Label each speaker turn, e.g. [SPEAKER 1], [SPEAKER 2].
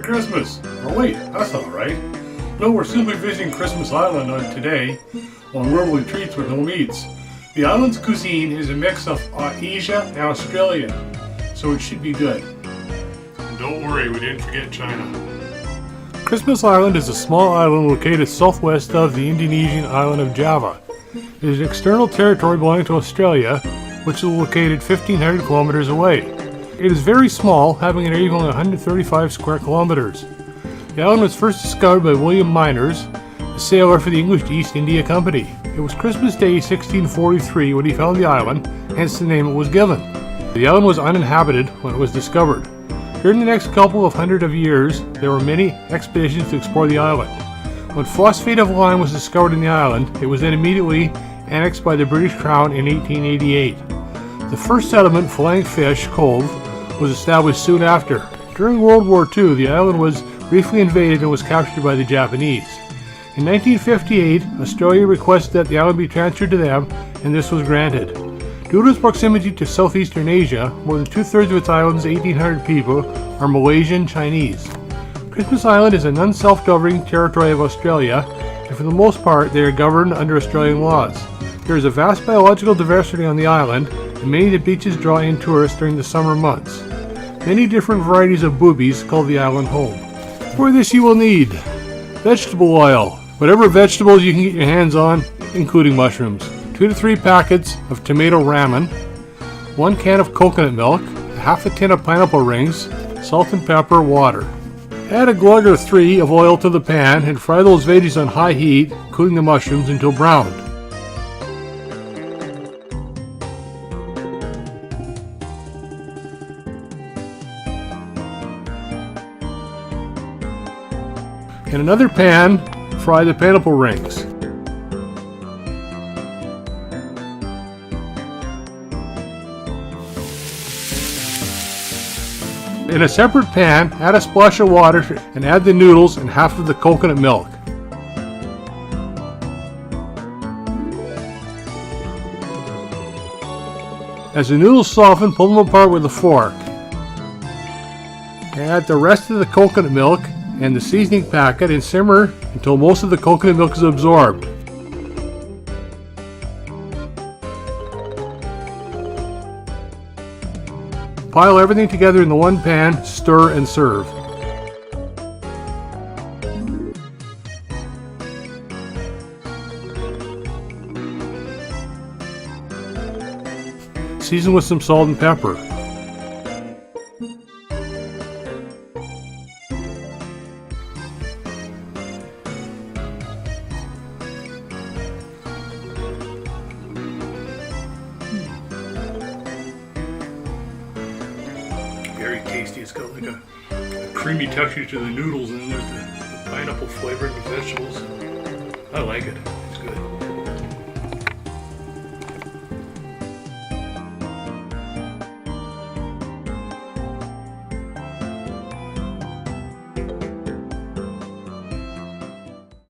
[SPEAKER 1] Christmas! Oh wait, that's not right. No, we're simply visiting Christmas Island today on rural treats with no meats. The island's cuisine is a mix of Asia and Australia, so it should be good. And don't worry, we didn't forget China. Christmas Island is a small island located southwest of the Indonesian island of Java. It is an external territory belonging to Australia, which is located 1,500 kilometers away. It is very small, having an area of only 135 square kilometers. The island was first discovered by William Miners, a sailor for the English East India Company. It was Christmas Day 1643 when he found the island, hence the name it was given. The island was uninhabited when it was discovered. During the next couple of hundred of years, there were many expeditions to explore the island. When phosphate of lime was discovered in the island, it was then immediately annexed by the British Crown in 1888. The first settlement, Flying Fish Cove, was established soon after. During World War II, the island was briefly invaded and was captured by the Japanese. In 1958, Australia requested that the island be transferred to them, and this was granted. Due to its proximity to southeastern Asia, more than two-thirds of its island's 1,800 people are Malaysian Chinese. Christmas Island is a non-self-governing territory of Australia, and for the most part they are governed under Australian laws. There is a vast biological diversity on the island, and many of the beaches draw in tourists during the summer months. Many different varieties of boobies call the island home. For this you will need vegetable oil, whatever vegetables you can get your hands on, including mushrooms, 2 to 3 packets of tomato ramen, 1 can of coconut milk, half a tin of pineapple rings, salt and pepper, water. Add a glug or 3 of oil to the pan and fry those veggies on high heat, including the mushrooms, until browned. In another pan, fry the pineapple rings. In a separate pan, add a splash of water and add the noodles and half of the coconut milk. As the noodles soften, pull them apart with a fork. Add the rest of the coconut milk and the seasoning packet and simmer until most of the coconut milk is absorbed. Pile everything together in the one pan, stir and serve. Season with some salt and pepper. Very tasty. It's got like a creamy texture to the noodles, and then there's the pineapple flavor and the vegetables. I like it. It's good.